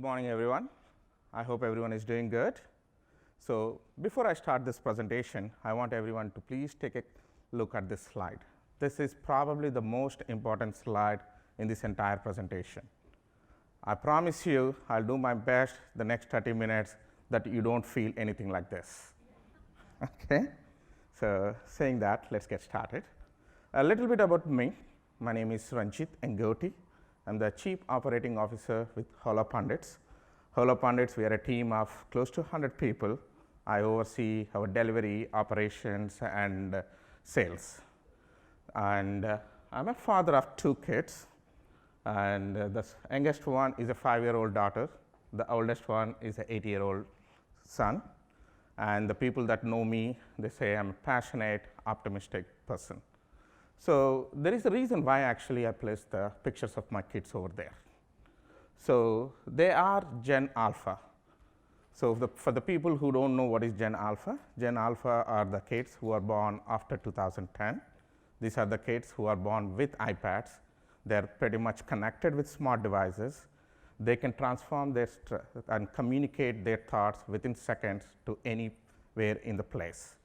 Good morning, everyone. I hope everyone is doing good. So before I start this presentation, I want everyone to please take a look at this slide. This is probably the most important slide in this entire presentation. I promise you, I'll do my best the next 30 minutes that you don't feel anything like this. Okay? So saying that, let's get started. A little bit about me. My name is Ranjith Yengoti. I'm the Chief Operating Officer with HoloPundits. HoloPundits, we are a team of close to 100 people. I oversee our delivery, operations, and sales. And I'm a father of 2 kids. And the youngest one is a 5-year-old daughter. The oldest one is an 8-year-old son. And the people that know me, they say I'm a passionate, optimistic person. So there is a reason why actually I placed the pictures of my kids over there. So they are Gen Alpha. So for the people who don't know what is Gen Alpha are the kids who are born after 2010. These are the kids who are born with iPads. They're pretty much connected with smart devices. They can transform their and communicate their thoughts within seconds to anywhere in the place.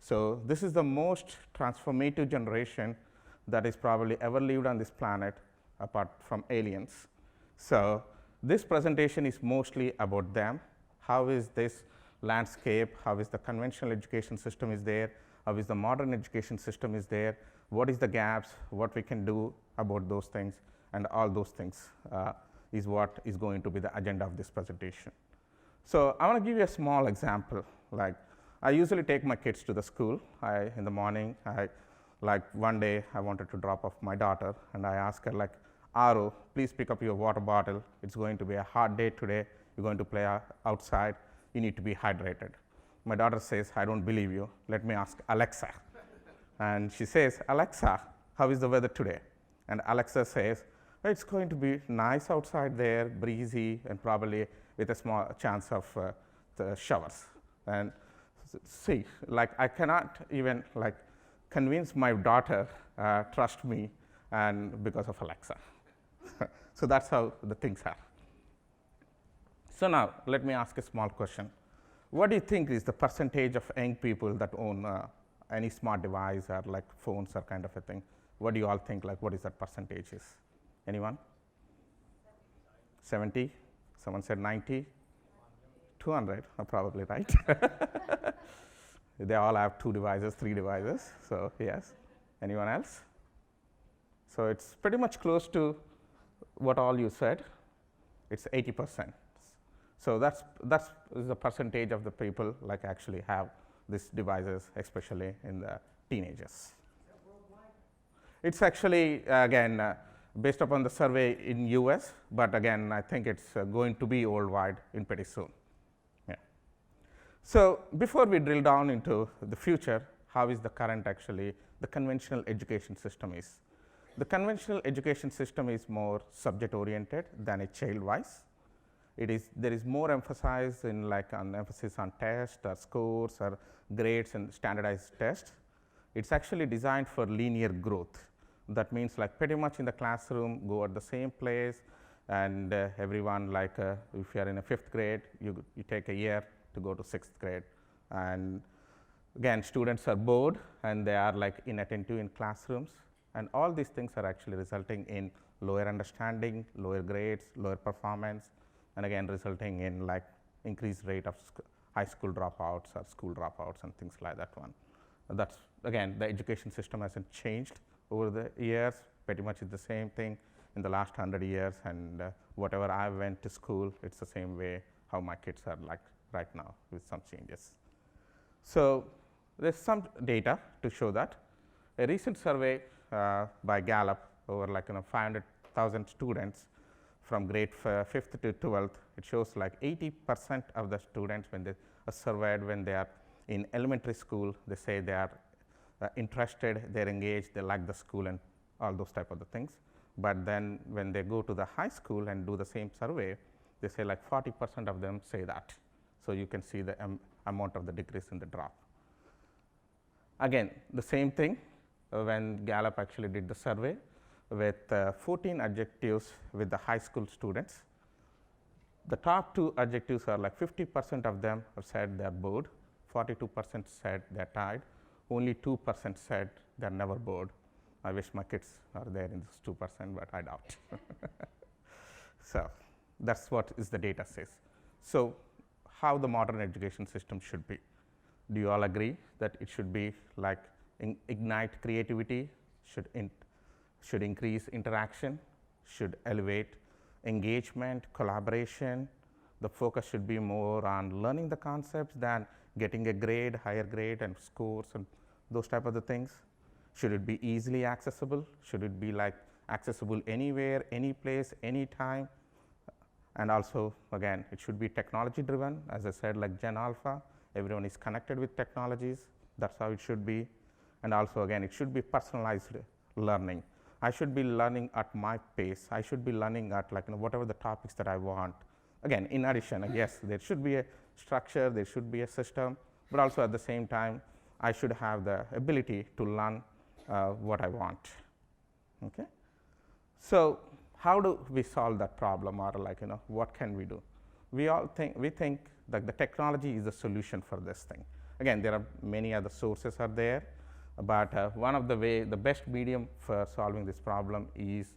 So this is the most transformative generation that is probably ever lived on this planet apart from aliens. So this presentation is mostly about them. How is this landscape? How is the conventional education system is there? How is the modern education system is there? What is the gaps? What we can do about those things? And all those things is what is going to be the agenda of this presentation. So I want to give you a small example. Like I usually take my kids to the school. In the morning, one day I wanted to drop off my daughter, and I asked her like, Aru, please pick up your water bottle. It's going to be a hot day today. You're going to play outside. You need to be hydrated. My daughter says, I don't believe you. Let me ask Alexa. And she says, Alexa, how is the weather today? And Alexa says, well, it's going to be nice outside there, breezy, and probably with a small chance of the showers. And see, like I cannot even like convince my daughter trust me, and because of Alexa. So that's how the things are. So now let me ask a small question. What do you think is the percentage of young people that own any smart device or like phones or kind of a thing? What do you all think? Like what is that percentage is? Anyone? 70? Someone said 90? 200, probably right. They all have 2 devices, 3 devices. So yes. Anyone else? So it's pretty much close to what all you said. It's 80%. So that's the percentage of the people like actually have these devices, especially in the teenagers. Is that worldwide? It's actually again based upon the survey in US, but again I think it's going to be worldwide in pretty soon. Yeah. So before we drill down into the future, how is the current actually the conventional education system is? The conventional education system is more subject oriented than a child wise. There is more emphasis in like emphasis on tests or scores or grades and standardized tests. It's actually designed for linear growth. That means like pretty much in the classroom, go at the same place, and everyone like if you are in a 5th grade, you take a year to go to 6th grade. And again, students are bored and they are like inattentive in classrooms. And all these things are actually resulting in lower understanding, lower grades, lower performance, and again resulting in like increased rate of high school dropouts or school dropouts and things like that one. That's again, the education system hasn't changed over the years. Pretty much it's the same thing in the last 100 years, and whatever I went to school, it's the same way how my kids are like right now with some changes. So there's some data to show that. A recent survey by Gallup over like 500,000 students from grade 5th to 12th, it shows like 80% of the students when they are surveyed when they are in elementary school, they say they are interested, they're engaged, they like the school and all those type of the things. But then when they go to the high school and do the same survey, they say like 40% of them say that. So you can see the amount of the decrease in the drop. Again, the same thing when Gallup actually did the survey with 14 adjectives with the high school students. the top two adjectives are like 50% of them have said they're bored, 42% said they're tired, only 2% said they're never bored. I wish my kids are there in this 2%, but I doubt. So that's what is the data says. So how the modern education system should be? Do you all agree that it should be like ignite creativity, should increase interaction, should elevate engagement, collaboration? The focus should be more on learning the concepts than getting a grade, higher grade and scores and those type of the things. Should it be easily accessible? Should it be like accessible anywhere, any place, any time? And also, again, it should be technology driven. As I said, like Gen Alpha, everyone is connected with technologies. That's how it should be. And also, again, it should be personalized learning. I should be learning at my pace. I should be learning at like, whatever the topics that I want. Again, in addition, yes, there should be a structure, there should be a system, but also at the same time, I should have the ability to learn what I want. Okay? So how do we solve that problem, or like, what can we do? We think that the technology is the solution for this thing. Again, there are many other sources are there, but one of the best medium for solving this problem is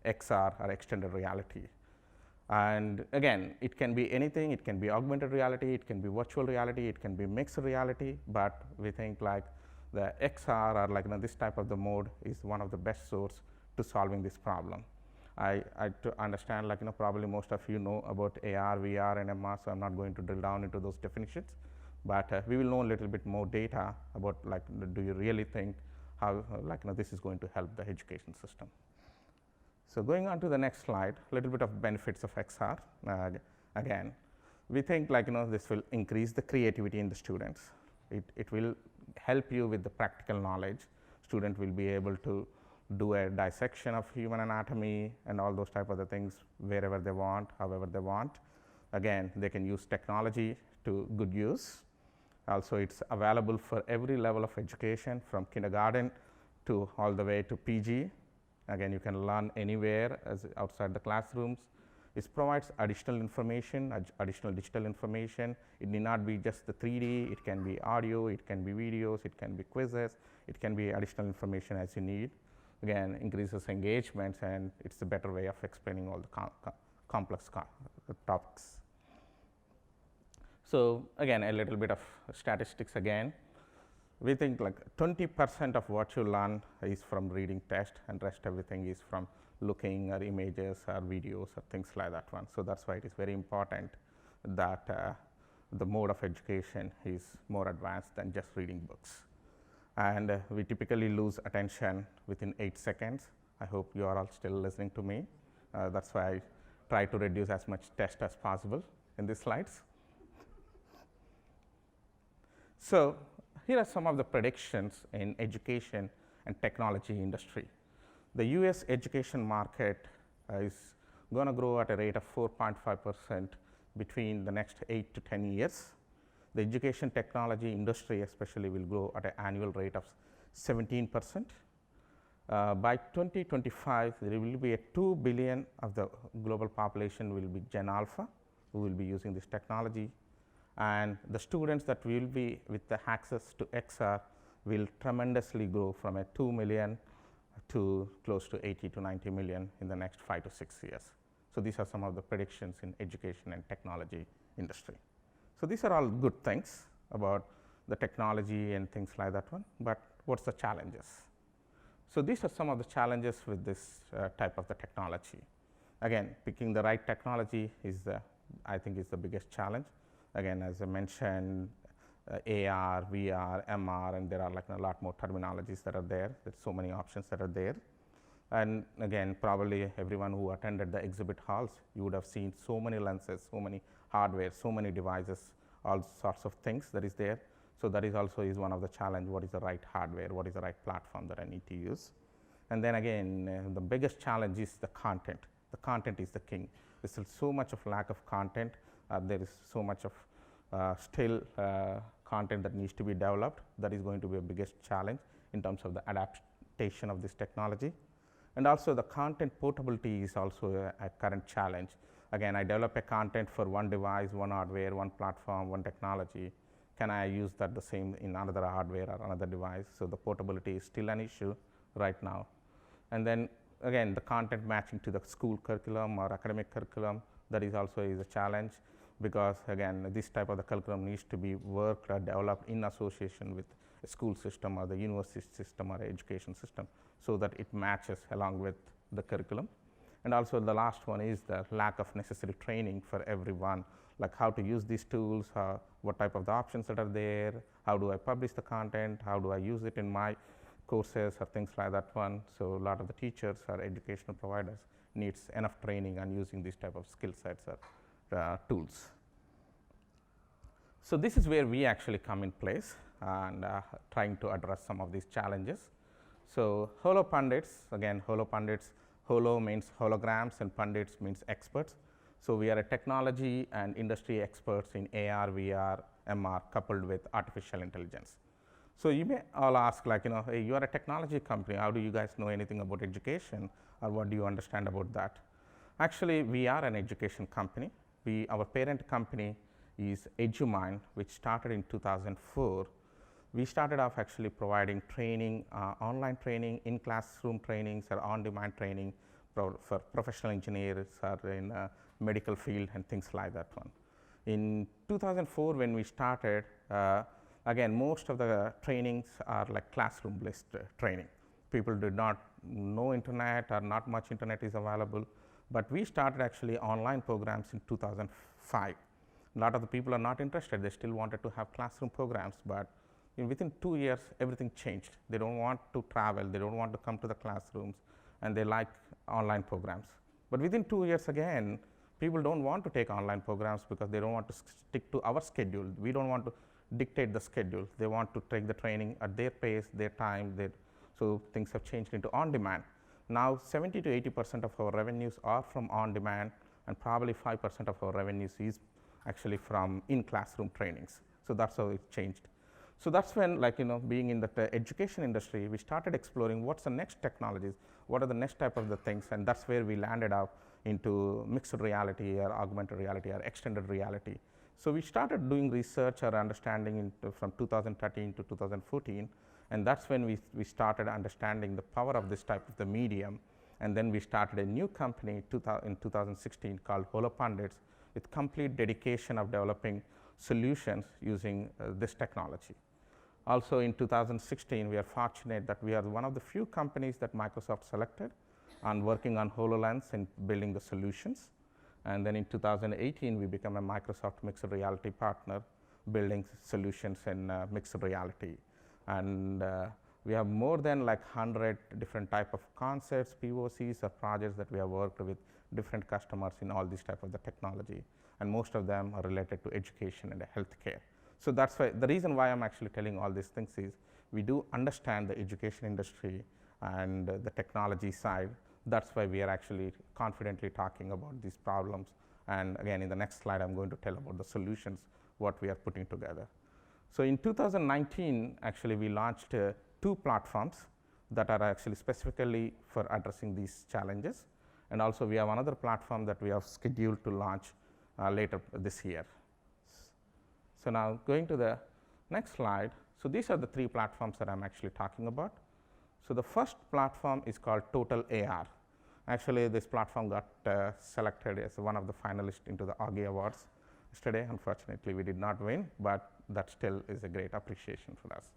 XR, or extended reality. And again, it can be anything. It can be augmented reality, it can be virtual reality, it can be mixed reality, but we think like the XR, or like this type of the mode is one of the best source to solving this problem. I to understand, like, probably most of you know about AR, VR, and MR, so I'm not going to drill down into those definitions, but we will know a little bit more data about, like, do you really think how, this is going to help the education system. So going on to the next slide, a little bit of benefits of XR. Again, we think, like, this will increase the creativity in the students. It will help you with the practical knowledge. Student will be able to do a dissection of human anatomy and all those type of the things wherever they want, however they want. Again, they can use technology to good use. Also, it's available for every level of education, from kindergarten to all the way to PG. Again, you can learn anywhere as outside the classrooms. It provides additional information, additional digital information. It need not be just the 3D, it can be audio, it can be videos, it can be quizzes, it can be additional information as you need. Again, increases engagements, and it's a better way of explaining all the complex topics. So again, a little bit of statistics again. We think like 20% of what you learn is from reading text, and rest everything is from looking at images or videos or things like that one. So that's why it is very important that the mode of education is more advanced than just reading books. And we typically lose attention within 8 seconds. I hope you are all still listening to me. That's why I try to reduce as much text as possible in these slides. So here are some of the predictions in education and technology industry. The US education market is going to grow at a rate of 4.5% between the next 8 to 10 years. The education technology industry especially will grow at an annual rate of 17%. By 2025, there will be 2 billion of the global population will be Gen Alpha, who will be using this technology. And the students that will be with the access to XR will tremendously grow from a 2 million to close to 80 to 90 million in the next 5 to 6 years. So these are some of the predictions in education and technology industry. So these are all good things about the technology and things like that one, but what's the challenges? So these are some of the challenges with this type of the technology. Again, picking the right technology is I think is the biggest challenge. Again, as I mentioned, AR, VR, MR, and there are like a lot more terminologies that are there. There's so many options that are there. And again, probably everyone who attended the exhibit halls, you would have seen so many lenses, so many hardware, so many devices, all sorts of things that is there. So that is also is one of the challenge. What is the right hardware? What is the right platform that I need to use? And then again, the biggest challenge is the content. The content is the king. There's still so much of lack of content. There is so much of still content that needs to be developed. That is going to be a biggest challenge in terms of the adaptation of this technology. And also the content portability is also a current challenge. again, I develop a content for one device, one hardware, one platform, one technology. Can I use that the same in another hardware or another device? So the portability is still an issue right now. And then again, the content matching to the school curriculum or academic curriculum, that is also is a challenge, because again, this type of the curriculum needs to be worked or developed in association with a school system or the university system or education system, so that it matches along with the curriculum. And also the last one is the lack of necessary training for everyone, like how to use these tools, what type of the options that are there, how do I publish the content, how do I use it in my courses or things like that one. So a lot of the teachers or educational providers needs enough training on using these type of skill sets or tools. So this is where we actually come in place and trying to address some of these challenges. So HoloPundits, again, HoloPundits, Holo means holograms and Pundits means experts. So we are a technology and industry experts in AR, VR, MR coupled with artificial intelligence. So you may all ask, like, hey, you are a technology company, how do you guys know anything about education, or what do you understand about that? Actually, we are an education company. Our parent company is EduMind, which started in 2004. We started off actually providing training, online training, in-classroom trainings, or on-demand training for professional engineers or in medical field and things like that one. In 2004, when we started, again, most of the trainings are like classroom-based training. People did not know internet, or not much internet is available, but we started actually online programs in 2005. A lot of the people are not interested. They still wanted to have classroom programs, but within 2 years, everything changed. They don't want to travel. They don't want to come to the classrooms, and they like online programs. But within 2 years again, people don't want to take online programs because they don't want to stick to our schedule. We don't want to dictate the schedule. They want to take the training at their pace, their time. So things have changed into on-demand. Now 70 to 80% of our revenues are from on-demand, and probably 5% of our revenues is actually from in-classroom trainings. So that's how it changed. So that's when, like, being in the education industry, we started exploring what's the next technologies, what are the next type of the things, and that's where we landed up into mixed reality or augmented reality or extended reality. So we started doing research or understanding from 2013 to 2014, and that's when we started understanding the power of this type of the medium. And then we started a new company in 2016 called HoloPundits, with complete dedication of developing solutions using this technology. Also in 2016, we are fortunate that we are one of the few companies that Microsoft selected on working on HoloLens and building the solutions. And then in 2018, we became a Microsoft mixed reality partner, building solutions in mixed reality. And we have more than like 100 different type of concepts, POCs, or projects that we have worked with different customers in all these type of the technology, and most of them are related to education and healthcare. So that's why the reason why I'm actually telling all these things is we do understand the education industry and the technology side. That's why we are actually confidently talking about these problems. And again, in the next slide, I'm going to tell about the solutions, what we are putting together. So in 2019, actually, we launched 2 platforms that are actually specifically for addressing these challenges. And also, we have another platform that we have scheduled to launch later this year. So now going to the next slide. So these are the 3 platforms that I'm actually talking about. So the first platform is called Total AR. Actually, this platform got selected as one of the finalists into the Augie Awards yesterday. Unfortunately, we did not win, but that still is a great appreciation for us.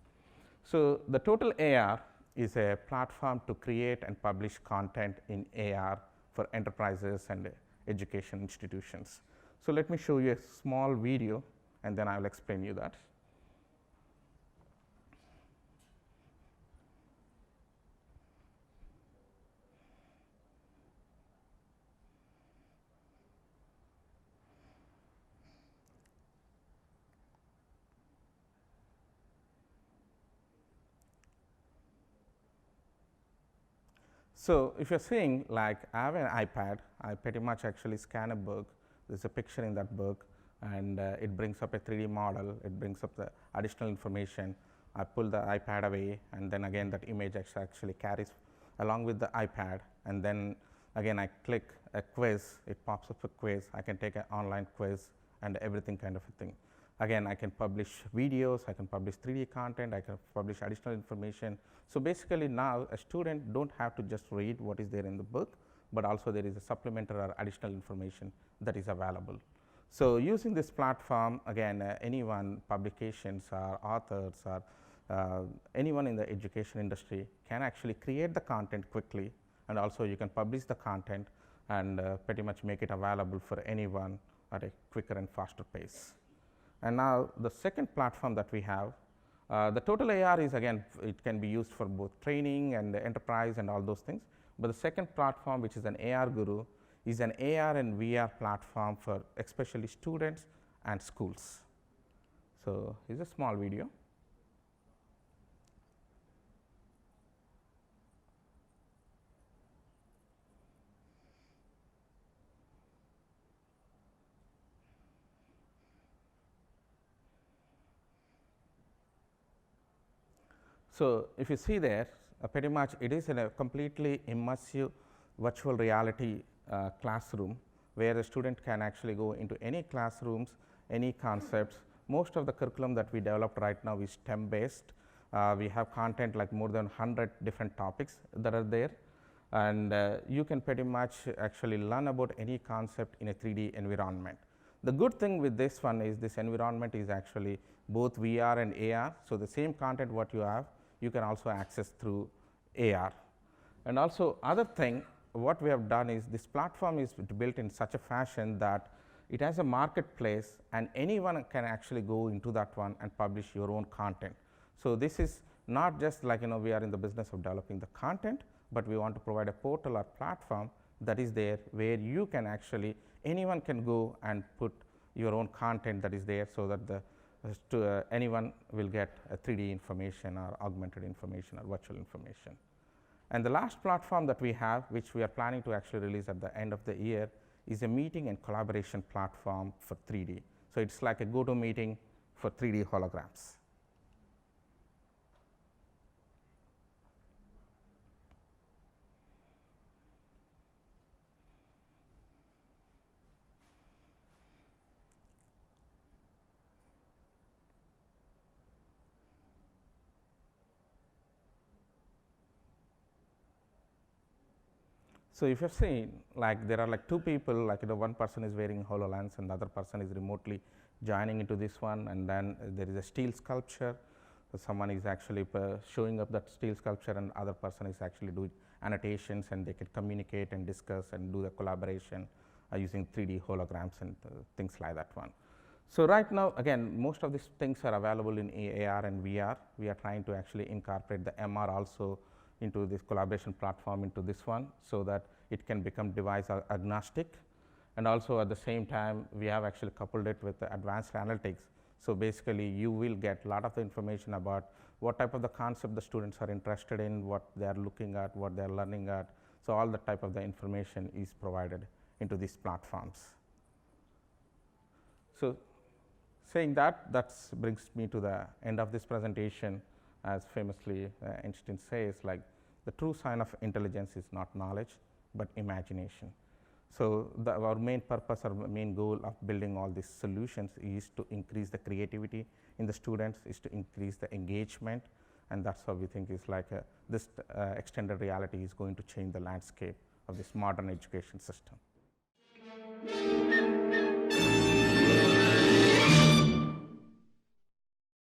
So the Total AR is a platform to create and publish content in AR for enterprises and education institutions. So let me show you a small video, and then I will explain you that. So if you're seeing, like, I have an iPad, I pretty much actually scan a book. There's a picture in that book, and it brings up a 3D model. It brings up the additional information. I pull the iPad away, and then again that image actually carries along with the iPad, and then Again, I click a quiz, it pops up a quiz. I can take an online quiz and everything kind of a thing. Again, I can publish videos, I can publish 3D content, I can publish additional information. So basically now a student don't have to just read what is there in the book, but also there is a supplementary or additional information that is available. So using this platform, again, anyone, publications or authors or anyone in the education industry can actually create the content quickly, and also you can publish the content and pretty much make it available for anyone at a quicker and faster pace. And now the second platform that we have, the total AR is, again, it can be used for both training and enterprise and all those things. But the second platform, which is an AR Guru, is an AR and VR platform for especially students and schools. So here's a small video. So if you see there, pretty much it is in a completely immersive virtual reality classroom, where a student can actually go into any classrooms, any concepts. Most of the curriculum that we developed right now is STEM based. We have content like more than 100 different topics that are there, and you can pretty much actually learn about any concept in a 3D environment. The good thing with this one is this environment is actually both VR and AR. So the same content what you have, you can also access through AR. And also other thing, what we have done is this platform is built in such a fashion that it has a marketplace, and anyone can actually go into that one and publish your own content. So this is not just like, we are in the business of developing the content, but we want to provide a portal or platform that is there where you can actually, anyone can go and put your own content that is there, so that the anyone will get a 3D information or augmented information or virtual information. And the last platform that we have, which we are planning to actually release at the end of the year, is a meeting and collaboration platform for 3D. So it's like a go-to-meeting for 3D holograms. So if you've seen, like, there are like two people, like, one person is wearing HoloLens and the other person is remotely joining into this one, and then there is a steel sculpture. So someone is actually showing up that steel sculpture, and other person is actually doing annotations, and they can communicate and discuss and do the collaboration using 3D holograms and things like that one. So right now, again, most of these things are available in AR and VR. We are trying to actually incorporate the MR also into this collaboration platform into this one, so that it can become device agnostic. And also at the same time, we have actually coupled it with the advanced analytics. So basically you will get a lot of the information about what type of the concept the students are interested in, what they are looking at, what they are learning at. So all the type of the information is provided into these platforms. So saying that, that brings me to the end of this presentation. As famously Einstein says, like, the true sign of intelligence is not knowledge, but imagination. So our main purpose or main goal of building all these solutions is to increase the creativity in the students, is to increase the engagement, and that's how we think is like this extended reality is going to change the landscape of this modern education system.